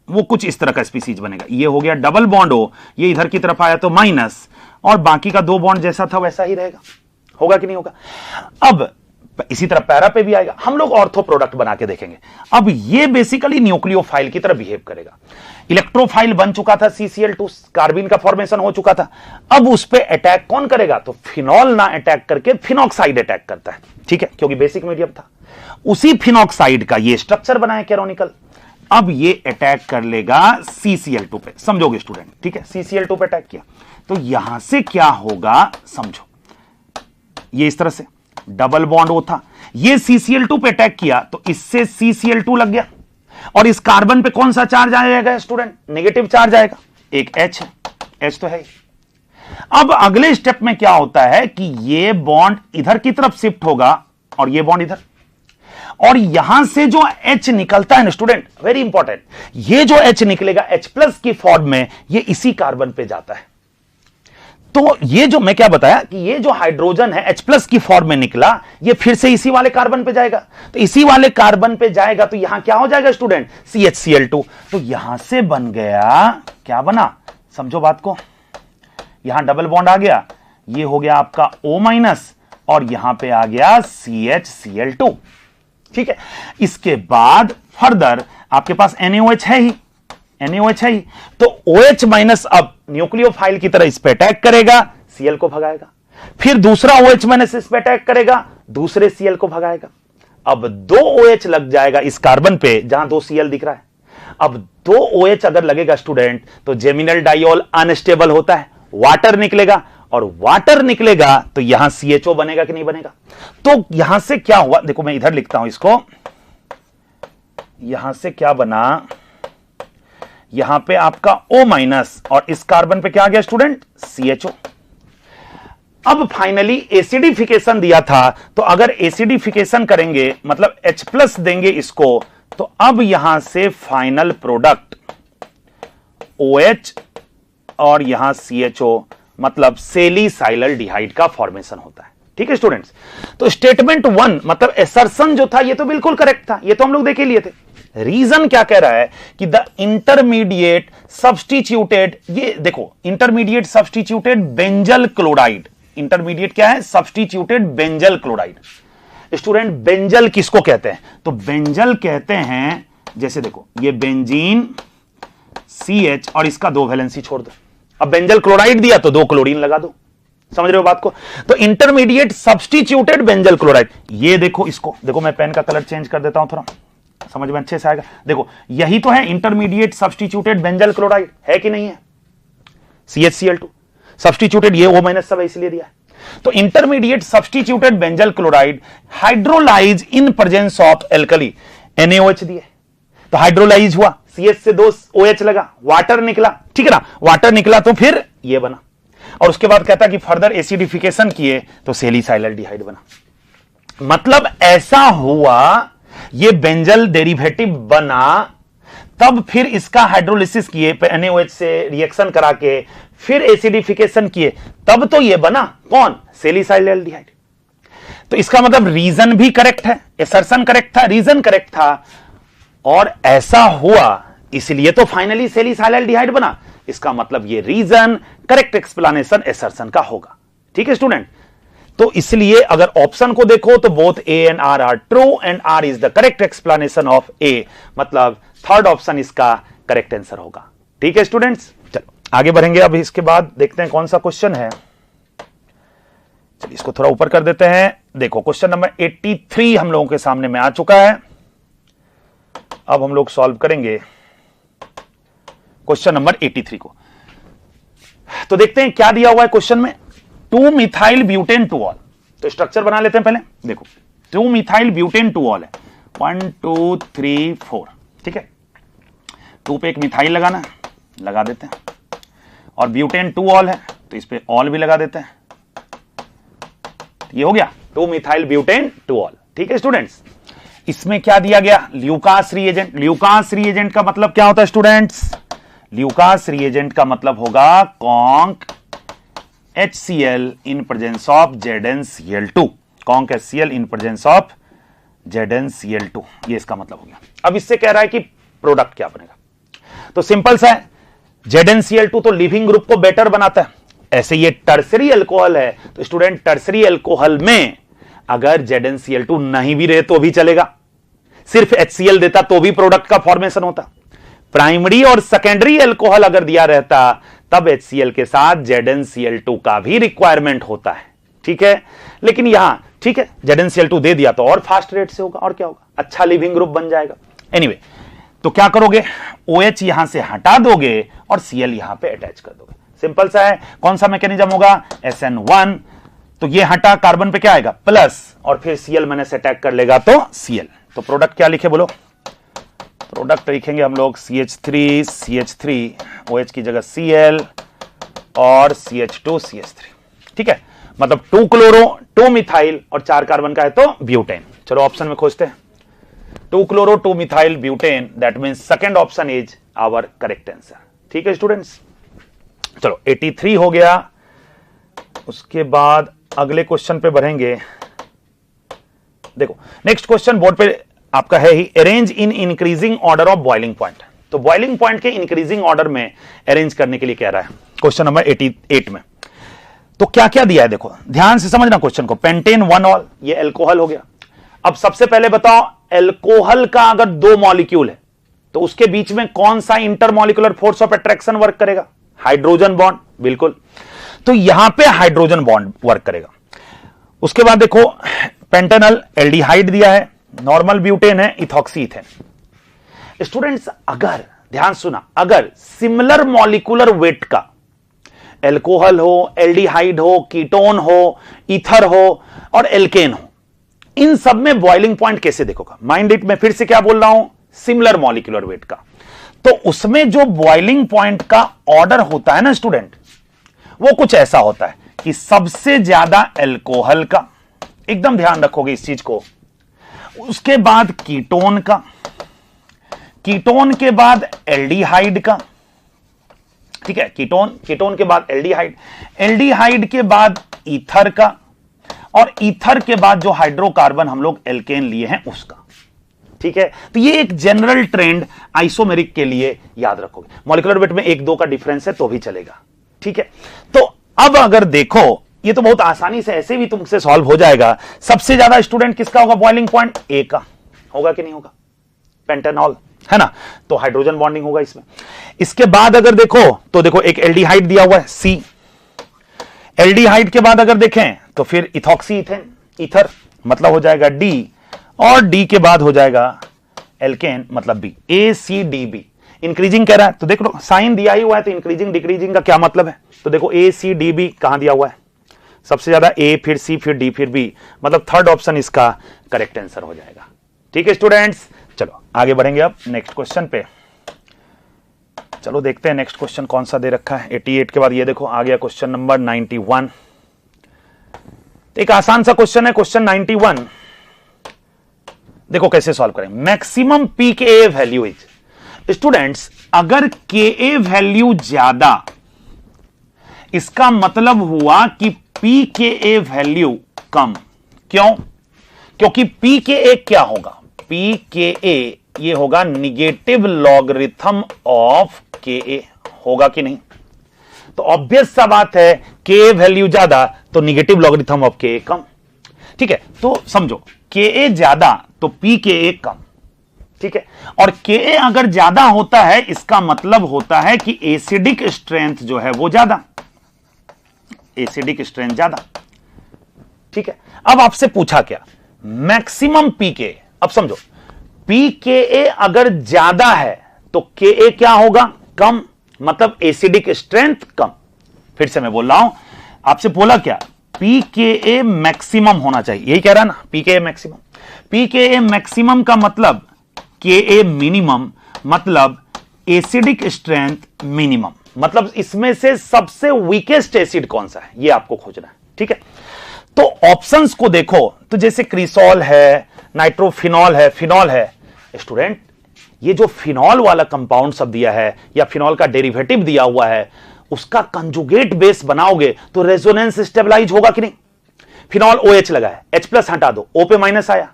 वो कुछ इस तरह का स्पीसीज बनेगा। ये हो गया डबल बॉन्ड हो, ये इधर की तरफ आया तो माइनस, और बाकी का दो बॉन्ड जैसा था वैसा ही रहेगा। होगा कि नहीं होगा। अब इसी तरह पैरा पे भी आएगा, हम लोग ऑर्थो प्रोडक्ट बना के देखेंगे। अब ये बेसिकली न्यूक्लियोफाइल की तरह बिहेव करेगा। इलेक्ट्रोफाइल बन चुका था, CCl2 कार्बीन का फॉर्मेशन हो चुका था। अब उस पे अटैक कौन करेगा, तो फिनॉल ना अटैक करके फिनॉक्साइड अटैक करता है, ठीक है, क्योंकि बेसिक मीडियम था। उसी फिनॉक्साइड का ये स्ट्रक्चर बनाया कैरोनिकल। अब ये अटैक कर लेगा CCl2 पे, समझोगे स्टूडेंट, ठीक है, CCl2 पे अटैक किया तो यहां से क्या होगा समझो, ये इस तरह से डबल बॉन्ड वो था, ये CCl2 पे अटैक किया तो इससे CCl2 लग गया, और इस कार्बन पे कौन सा चार्ज आएगा स्टूडेंट, नेगेटिव चार्ज आएगा, एक H है, H तो है ही। अब अगले स्टेप में क्या होता है कि ये बॉन्ड इधर की तरफ शिफ्ट होगा और ये बॉन्ड इधर, और यहां से जो H निकलता है ना स्टूडेंट, वेरी इंपॉर्टेंट, ये जो H निकलेगा H+ की फॉर्म में, ये इसी कार्बन पे जाता है। तो ये जो मैं क्या बताया कि ये जो हाइड्रोजन है H+ की फॉर्म में निकला, ये फिर से इसी वाले कार्बन पे जाएगा, तो इसी वाले कार्बन पे जाएगा तो यहां क्या हो जाएगा स्टूडेंट, CHCl2। तो यहां से बन गया, क्या बना समझो बात को, यहां डबल बॉन्ड आ गया, ये हो गया आपका O- और यहां पे आ गया CHCl2, ठीक है। इसके बाद फर्दर आपके पास NaOH है ही, NaOH है ही, तो OH- अब न्यूक्लियोफाइल की तरह इस पे अटैक करेगा, Cl को भगाएगा, फिर दूसरा OH- इस पे अटैक करेगा, दूसरे Cl को भगाएगा। अब दो OH लग जाएगा इस कार्बन पे जहां दो Cl दिख रहा है। अब दो OH अगर लगेगा स्टूडेंट तो जेमिनल डाइऑल अनस्टेबल होता है, वाटर निकलेगा, और वाटर निकलेगा तो यहां CHO बनेगा कि नहीं बनेगा। तो यहां से क्या हुआ, देखो मैं इधर लिखता हूं इसको, यहां से क्या बना, यहां पे आपका O- और इस कार्बन पे क्या आ गया स्टूडेंट, CHO। अब फाइनली एसिडिफिकेशन दिया था, तो अगर एसिडिफिकेशन करेंगे मतलब H+ देंगे इसको, तो अब यहां से फाइनल प्रोडक्ट OH और यहां CHO मतलब सैलिसाइलडिहाइड का फॉर्मेशन होता है, ठीक है स्टूडेंट्स। तो स्टेटमेंट 1 मतलब एसर्शन जो था ये तो बिल्कुल करेक्ट था, ये तो हम लोग देख ही लिए थे। रीजन क्या कह रहा है कि द इंटरमीडिएट सब्स्टिट्यूटेड, ये देखो intermediate substituted benzal chloride, intermediate क्या है? Substituted benzal chloride. Student benzyl किसको कहते हैं? तो बेंजल कहते हैं, जैसे देखो ये बेंजीन CH और इसका 2 वैलेंसी छोड़ दो, अब बेंजल क्लोराइड दिया तो 2 क्लोरीन लगा दो, समझ रहे हो बात को? तो इंटरमीडिएट सब्स्टिट्यूटेड बेंजल क्लोराइड, ये देखो इसको, देखो मैं पेन का कलर चेंज कर देता हूं थोड़ा, समझ में अच्छे से आएगा। देखो यही तो है इंटरमीडिएट सब्स्टिट्यूटेड बेंजल क्लोराइड, है कि नहीं है? CHCl2 सब्स्टिट्यूटेड, ये O- सब इसलिए दिया है। तो intermediate substituted benzal chloride hydrolyse in presence of alkali, NaOH दिए, तो हाइड्रोलाइज हुआ, CH से 2 OH लगा, वाटर निकला, ठीक है ना? वाटर निकला तो फिर ये बना, और उसके बाद कहता कि फर्दर एसिडिफिकेशन किए तो सेलिसाइलडिहाइड बना। मतलब ऐसा हुआ, ये बेंजल डेरिवेटिव बना, तब फिर इसका हाइड्रोलिसिस किए, NaOH से रिएक्शन करा के फिर एसिडिफिकेशन किए, तब तो ये बना कौन? सेलिसाइलडिहाइड। तो इसका मतलब रीजन भी करेक्ट है, एसर्शन करेक्ट था, रीजन करेक्ट था, और ऐसा हुआ इसलिए तो फाइनली सेलिसाइलडिहाइड बना। इसका मतलब ये रीजन करेक्ट एक्सप्लेनेशन एसर्शन का होगा। ठीक है स्टूडेंट, तो इसलिए अगर ऑप्शन को देखो तो both A and R are true and R is the correct explanation of A, मतलब थर्ड ऑप्शन इसका करेक्ट आंसर होगा। ठीक है स्टूडेंट्स, चलो आगे बढ़ेंगे। अब इसके बाद देखते हैं कौन सा क्वेश्चन है। चलिए इसको थोड़ा ऊपर कर देते हैं। देखो क्वेश्चन नंबर 83 हम लोगों के सामने में आ चुका है। अब हम लोग सॉल्व करेंगे क्वेश्चन नंबर 83 को। तो देखते हैं क्या दिया हुआ है क्वेश्चन में। 2 मिथाइल ब्यूटेन टू ऑल, तो स्ट्रक्चर बना लेते हैं पहले। देखो 2 मिथाइल ब्यूटेन टू ऑल है, 1 2 3 4, ठीक है। 2 पे एक मिथाइल लगाना, लगा देते हैं, और ब्यूटेन टू ऑल है तो इस पे ऑल भी लगा देते हैं। ये हो गया 2 मिथाइल ब्यूटेन टू ऑल। ठीक है स्टूडेंट्स, इसमें क्या दिया गया? Lucas reagent. ल्यूकास रिएजेंट का मतलब क्या होता है स्टूडेंट्स? ल्यूकास रिएजेंट का मतलब होगा conc HCl in presence of ZnCl2, conc HCl in presence of ZnCl2, ये इसका मतलब हो गया। अब इससे कह रहा है कि प्रोडक्ट क्या बनेगा, तो सिंपल सा है, ZnCl2 तो लिविंग ग्रुप को बेटर बनाता है। ऐसे ये टर्सरी अल्कोहल है, तो स्टूडेंट टर्सरी अल्कोहल में अगर ZnCl2 नहीं भी रहे तो भी चलेगा, सिर्फ HCl देता तो भी प्रोडक्ट का फॉर्मेशन होता। प्राइमरी और सेकेंडरी अल्कोहल अगर दिया रहता तब HCl के साथ ZnCl2 का भी रिक्वायरमेंट होता है। ठीक है, लेकिन यहां ठीक है ZnCl2 दे दिया तो और फास्ट रेट से होगा, और क्या होगा, अच्छा लिविंग ग्रुप बन जाएगा। एनीवे, तो क्या करोगे, OH यहां से हटा दोगे और Cl यहां पे अटैच कर दोगे। सिंपल सा है। कौन सा मैकेनिज्म होगा? SN1, तो ये हटा, कार्बन पे क्या आएगा? प्लस, और फिर Cl माइनस अटैक कर लेगा तो Cl। तो प्रोडक्ट क्या लिखे बोलो? प्रोडक्ट लिखेंगे हम लोग CH3 CH3, OH की जगह Cl और CH2 CH3। ठीक है, मतलब 2 क्लोरो 2 मिथाइल और 4 कार्बन का है तो ब्यूटेन। चलो ऑप्शन में खोजते हैं। 2 chloro 2 methyl butane, that means second option is our correct answer. ठीक है स्टूडेंट्स, चलो 83 हो गया। उसके बाद अगले क्वेश्चन पे बढ़ेंगे। देखो नेक्स्ट क्वेश्चन बोर्ड पे आपका है ही, arrange in increasing order of boiling point. तो बॉइलिंग पॉइंट के इंक्रीजिंग ऑर्डर में अरेंज करने के लिए कह रहा है क्वेश्चन नंबर 88 में। तो क्या क्या दिया है देखो, ध्यान से समझना क्वेश्चन को। पेंटेन 1 ऑल, ये अल्कोहल हो गया। अब सबसे पहले बताओ, अल्कोहल का अगर 2 मॉलिक्यूल है तो उसके बीच में कौन सा intermolecular force of attraction work करेगा? हाइड्रोजन बॉन्ड, बिल्कुल। तो यहां पे हाइड्रोजन बॉन्ड वर्क करेगा। उसके बाद देखो पेंटेनल एल्डिहाइड दिया है, नॉर्मल ब्यूटेन है, इथॉक्सी इथेन। स्टूडेंट्स अगर ध्यान सुना, अगर सिमिलर मॉलिक्यूलर वेट का अल्कोहल हो, एल्डिहाइड हो, कीटोन हो, ईथर हो और एल्केन हो, इन सब में बॉइलिंग पॉइंट कैसे देखोगा? माइंड इट, मैं फिर से क्या बोल रहा हूं, सिमिलर मॉलिक्यूलर वेट का। तो उसमें जो बॉइलिंग पॉइंट का ऑर्डर होता है ना स्टूडेंट, वो कुछ ऐसा होता है कि सबसे ज्यादा अल्कोहल का, एकदम ध्यान रखोगे इस चीज को, उसके बाद कीटोन का, कीटोन के बाद एल्डिहाइड का, ठीक है, कीटोन के बाद एल्डिहाइड, एल्डिहाइड के बाद ईथर का, और ईथर के बाद जो हाइड्रोकार्बन हम लोग एल्केन लिए हैं उसका। ठीक है, तो ये एक जनरल ट्रेंड आइसोमेरिक के लिए याद रखोगे। मॉलिक्यूलर वेट में 1-2 का डिफरेंस है तो भी चलेगा। ठीक है, तो अब अगर देखो, ये तो बहुत आसानी से ऐसे भी तुमसे सॉल्व हो जाएगा। सबसे ज्यादा स्टूडेंट किसका होगा बॉइलिंग पॉइंट? ए का होगा कि नहीं होगा? पेंटेनॉल है ना, तो हाइड्रोजन बॉन्डिंग होगा इसमें। इसके बाद अगर देखो तो देखो एक एल्डिहाइड दिया हुआ है सी। एल्डिहाइड के बाद अगर देखें तो फिर इथॉक्सी इथेन, ईथर मतलब हो जाएगा डी, और डी के बाद हो जाएगा एल्केन मतलब B. A C D B increasing कह रहा है, तो देख लो साइन दिया ही हुआ है, तो इंक्रीजिंग डिक्रीजिंग का क्या मतलब है? तो देखो ए सी डी बी कहां दिया हुआ है? सबसे ज्यादा ए, फिर सी, फिर डी, फिर बी, मतलब थर्ड ऑप्शन इसका करेक्ट आंसर हो जाएगा। ठीक है स्टूडेंट्स, चलो आगे बढ़ेंगे अब नेक्स्ट क्वेश्चन पे। चलो देखते हैं नेक्स्ट क्वेश्चन कौन सा दे रखा है। 88 के बाद ये देखो आ गया क्वेश्चन नंबर 91। एक आसान सा क्वेश्चन है क्वेश्चन 91। देखो कैसे सॉल्व करें। Maximum peak A value is, students अगर के ए वैल्यू ज्यादा, इसका मतलब हुआ कि पी के ए वैल्यू कम। क्यों? क्योंकि पी के ए क्या होगा? पी के ए ये होगा निगेटिव लॉगरिथम ऑफ के ए, होगा कि नहीं? तो ऑब्वियस सा बात है के वैल्यू ज्यादा तो निगेटिव लॉगरिथम ऑफ के ए कम। ठीक है, तो समझो के ए ज्यादा तो पी के ए कम। ठीक है, और के ए अगर ज्यादा होता है इसका मतलब होता है कि एसिडिक स्ट्रेंथ जो है वो ज्यादा, एसिडिक स्ट्रेंथ ज्यादा। ठीक है, अब आपसे पूछा क्या? मैक्सिमम पी के। अब समझो पी के ए अगर ज्यादा है तो के ए क्या होगा? कम, मतलब एसिडिक स्ट्रेंथ कम। फिर से मैं बोल रहा हूं, आपसे बोला क्या? पी के ए मैक्सिमम होना चाहिए, यही कह रहा ना, पी के ए मैक्सिमम। पी के ए मैक्सिमम का मतलब के ए मिनिमम, मतलब एसिडिक स्ट्रेंथ मिनिमम, मतलब इसमें से सबसे वीकेस्ट एसिड कौन सा है ये आपको खोजना है। ठीक है, तो ऑप्शंस को देखो तो जैसे क्रिसॉल है, नाइट्रोफिनॉल है, फिनॉल है। स्टूडेंट ये जो फिनॉल वाला कंपाउंड सब दिया है या फिनॉल का डेरिवेटिव दिया हुआ है, उसका कंजुगेट बेस बनाओगे तो रेजोनेंस स्टेबलाइज होगा कि नहीं? फिनॉल OH लगा है, H+ हटा दो, O पे माइनस आया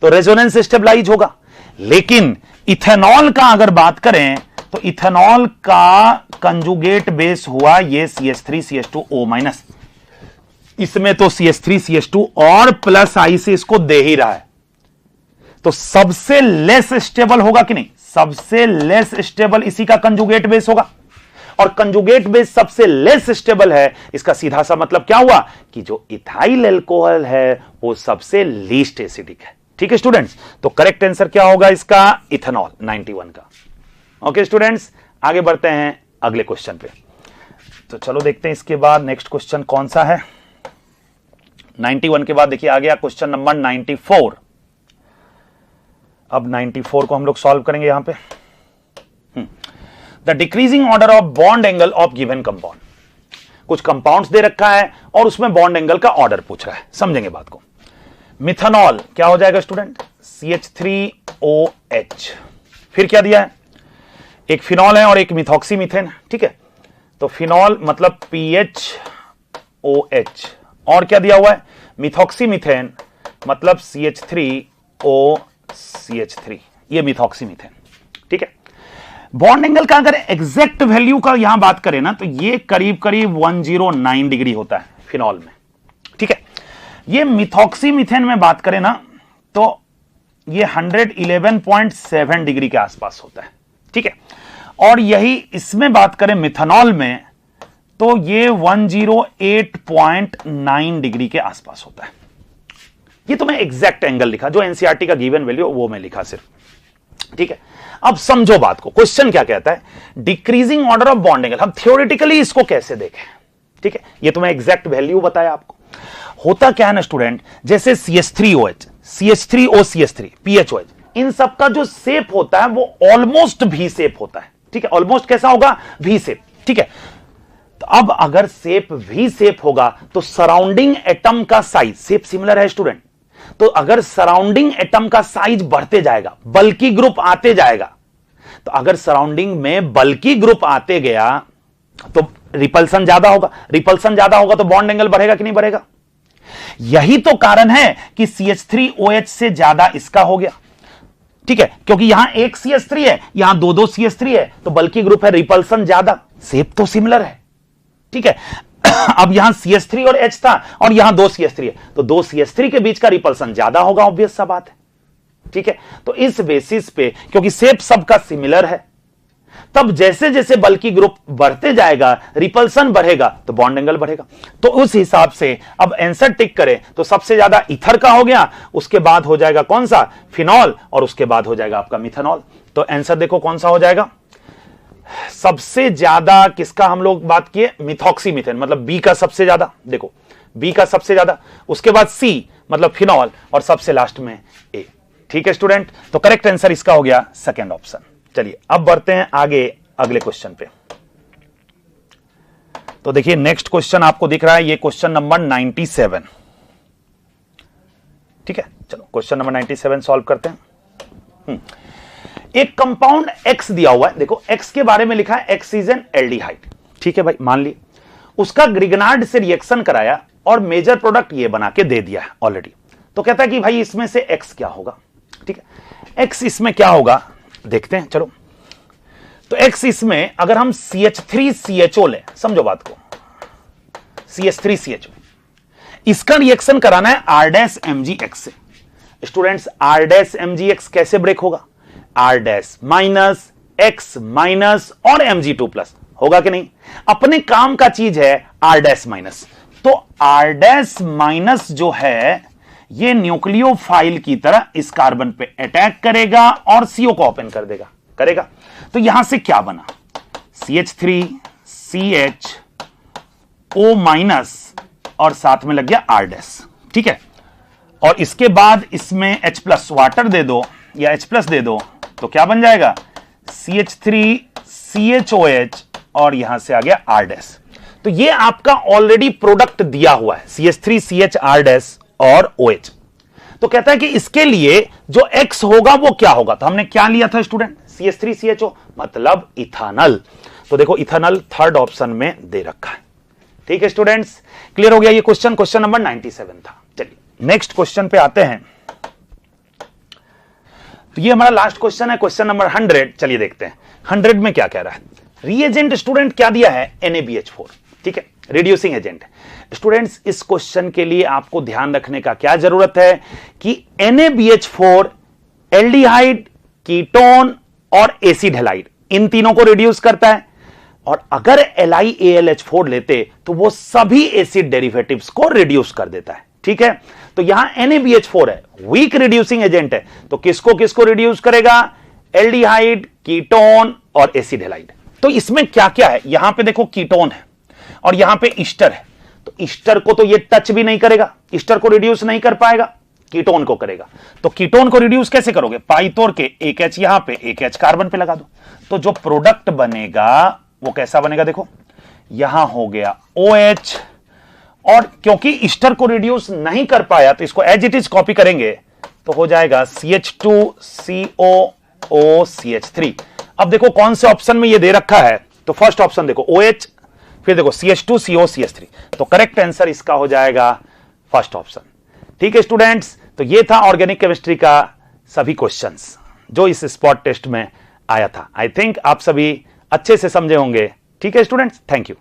तो रेजोनेंस स्टेबलाइज होगा। लेकिन इथेनॉल का अगर बात करें तो इथेनॉल का कंजुगेट बेस हुआ ये CH3CH2O-, इसमें तो CH3CH2 और प्लस आई से इसको दे ही रहा है, तो सबसे लेस स्टेबल होगा कि नहीं? सबसे लेस स्टेबल इसी का कंजुगेट बेस होगा, और कंजुगेट बेस सबसे लेस स्टेबल है, इसका सीधा सा मतलब क्या हुआ कि जो इथाइल अल्कोहल है वो सबसे लीस्ट एसिडिक है। ठीक है स्टूडेंट्स, तो करेक्ट आंसर क्या होगा इसका? इथेनॉल 91 का। ओके स्टूडेंट्स, आगे बढ़ते हैं अगले क्वेश्चन पे। तो चलो देखते हैं इसके बाद नेक्स्ट क्वेश्चन कौन सा है। 91 के बाद देखिए आ गया क्वेश्चन नंबर 94। अब 94 को हम लोग सॉल्व करेंगे यहां पे। The decreasing order of bond angle of given compound. कुछ कंपाउंड्स दे रखा है और उसमें बॉन्ड एंगल का ऑर्डर पूछ रहा है, समझेंगे बात को। मिथेनॉल क्या हो जाएगा स्टूडेंट? CH3OH। फिर क्या दिया है? एक फिनॉल है और एक मिथॉक्सी मीथेन। ठीक है, तो फिनॉल मतलब PHOH, और क्या दिया हुआ है? मिथॉक्सी मीथेन मतलब CH3OCH3, ये मिथॉक्सी मीथेन। ठीक है, बॉन्ड एंगल का अगर एग्जैक्ट वैल्यू का यहां बात करें ना तो ये करीब करीब 109 डिग्री होता है फिनॉल में। ठीक है, ये मिथॉक्सी मीथेन में बात करें ना तो ये 111.7 डिग्री के आसपास होता है। ठीक है, और यही इसमें बात करें मिथेनॉल में तो ये 108.9 डिग्री के आसपास होता है। ये तो मैं एग्जैक्ट एंगल लिखा, जो एनसीईआरटी का गिवन वैल्यू वो मैं लिखा सिर्फ। ठीक है, अब समझो बात को। क्वेश्चन क्या कहता है? Decreasing order of bond angle. हम थ्योरेटिकली इसको कैसे देखें? ठीक है, ये तो मैं एग्जैक्ट वैल्यू बताया आपको। होता क्या है ना स्टूडेंट, जैसे CH3OH, CH3OCH3, PHOH, इन सब का जो शेप होता है वो ऑलमोस्ट V शेप होता है। ठीक है, ऑलमोस्ट कैसा होगा? V shape. ठीक है, तो अब अगर शेप V शेप होगा तो सराउंडिंग एटम का साइज, शेप सिमिलर है स्टूडेंट, तो अगर सराउंडिंग एटम का साइज बढ़ते जाएगा, बल्कि ग्रुप आते जाएगा, तो अगर सराउंडिंग में बल्कि ग्रुप आते गया तो रिपल्सन ज्यादा होगा, रिपल्सन ज्यादा होगा तो बॉन्ड एंगल बढ़ेगा कि नहीं बढ़ेगा? यही तो कारण है कि CH3OH से ज्यादा इसका हो गया। ठीक है, क्योंकि यहां एक CH3 है, यहां दो दो CH3 है, तो बल्कि ग्रुप है, रिपल्सन ज्यादा, शेप तो सिमिलर है। ठीक है, अब यहां CH3 और H था और यहां दो CH3 है, तो दो CH3 के बीच का रिपल्सन ज्यादा होगा, ऑब्वियस सा बात है। ठीक है, तो इस बेसिस पे क्योंकि शेप सबका सिमिलर है, तब जैसे जैसे बल्कि ग्रुप बढ़ते जाएगा, रिपल्सन बढ़ेगा तो बॉन्ड एंगल बढ़ेगा। तो उस हिसाब से अब आंसर टिक करें तो सबसे ज्यादा ईथर का हो गया, उसके बाद हो जाएगा कौन सा, फिनॉल, और उसके बाद हो जाएगा आपका मिथेनॉल। तो आंसर देखो कौन सा हो जाएगा, सबसे ज्यादा किसका हम लोग बात किए, मिथॉक्सी मीथेन, मतलब बी का सबसे ज्यादा, देखो बी का सबसे ज्यादा, उसके बाद सी मतलब फिनॉल, और सबसे लास्ट में ए। ठीक है स्टूडेंट, तो करेक्ट आंसर इसका हो गया सेकंड ऑप्शन। चलिए अब बढ़ते हैं आगे अगले क्वेश्चन पे। तो देखिए नेक्स्ट क्वेश्चन आपको दिख रहा है, ये क्वेश्चन नंबर 97। ठीक है, चलो क्वेश्चन नंबर 97 सॉल्व करते हैं। एक कंपाउंड X दिया हुआ है, देखो X के बारे में लिखा है X इज एन एल्डिहाइड। ठीक है भाई, मान ली उसका ग्रिगनार्ड से रिएक्शन कराया और मेजर प्रोडक्ट ये बना के दे दिया है ऑलरेडी। तो कहता है कि भाई इसमें से X क्या होगा। ठीक है, X इसमें क्या होगा देखते हैं, चलो। तो X इसमें अगर हम CH3CHO ले, समझो बात को, CH3CHO, इसका रिएक्शन कराना है R-MgX से। स्टूडेंट्स R-MgX कैसे ब्रेक होगा, R- माइनस X माइनस और Mg2+ होगा कि नहीं। अपने काम का चीज है R- माइनस, तो R- जो है ये न्यूक्लियोफाइल की तरह इस कार्बन पे अटैक करेगा और CO को ओपन कर देगा, करेगा। तो यहां से क्या बना, CH3CHO- और साथ में लग गया R-। ठीक है, और इसके बाद इसमें H+ वाटर दे दो या H+ दे दो, तो क्या बन जाएगा, CH3CHOH और यहां से आ गया R-। तो ये आपका ऑलरेडी प्रोडक्ट दिया हुआ है, CH3CH R- और OH। तो कहता है कि इसके लिए जो X होगा वो क्या होगा। तो हमने क्या लिया था स्टूडेंट, CH3CHO मतलब इथानल। तो देखो इथानल थर्ड ऑप्शन में दे रखा है। ठीक है स्टूडेंट्स, क्लियर हो गया ये क्वेश्चन, क्वेश्चन नंबर 97 था। चलिए नेक्स्ट क्वेश्चन पे आते हैं। तो ये हमारा लास्ट क्वेश्चन है, क्वेश्चन नंबर 100। चलिए देखते हैं 100 में क्या कह रहा है। रिएजेंट स्टूडेंट क्या दिया है, NaBH4। ठीक है, रिड्यूसिंग एजेंट। स्टूडेंट्स इस क्वेश्चन के लिए आपको ध्यान रखने का क्या जरूरत है कि NaBH4 एल्डिहाइड, कीटोन और एसिड हैलाइड, इन तीनों को रिड्यूस करता है। और अगर LiAlH4 लेते तो वो सभी एसिड डेरिवेटिव्स को रिड्यूस कर देता है। ठीक है, तो यहां NaBH4 है, वीक रिड्यूसिंग एजेंट है, तो किसको किसको रिड्यूस करेगा, एल्डिहाइड, कीटोन और एसिड हैलाइड। तो इसमें क्या क्या है, यहां पे देखो कीटोन है और यहां पे ईस्टर है, तो ईस्टर को तो ये टच भी नहीं करेगा, ईस्टर को रिड्यूस नहीं कर पाएगा, कीटोन को करेगा। तो कीटोन को रिड्यूस कैसे करोगे, पाई तोड़ के एक H यहां पे एक H कार्बन पे लगा दो, तो जो प्रोडक्ट बनेगा वो कैसा बनेगा, देखो यहां हो गया OH, और क्योंकि ईस्टर को रिड्यूस नहीं कर पाया तो इसको एज इट इज कॉपी करेंगे तो हो जाएगा CH2COOCH3। अब देखो कौन से ऑप्शन में ये दे रखा है, तो फर्स्ट ऑप्शन देखो OH, फिर देखो CH2COCH3, तो करेक्ट आंसर इसका हो जाएगा फर्स्ट ऑप्शन। ठीक है स्टूडेंट्स, तो ये था ऑर्गेनिक केमिस्ट्री का सभी क्वेश्चंस जो इस स्पॉट टेस्ट में आया था। आई थिंक आप सभी अच्छे से समझे होंगे। ठीक है स्टूडेंट्स, थैंक यू।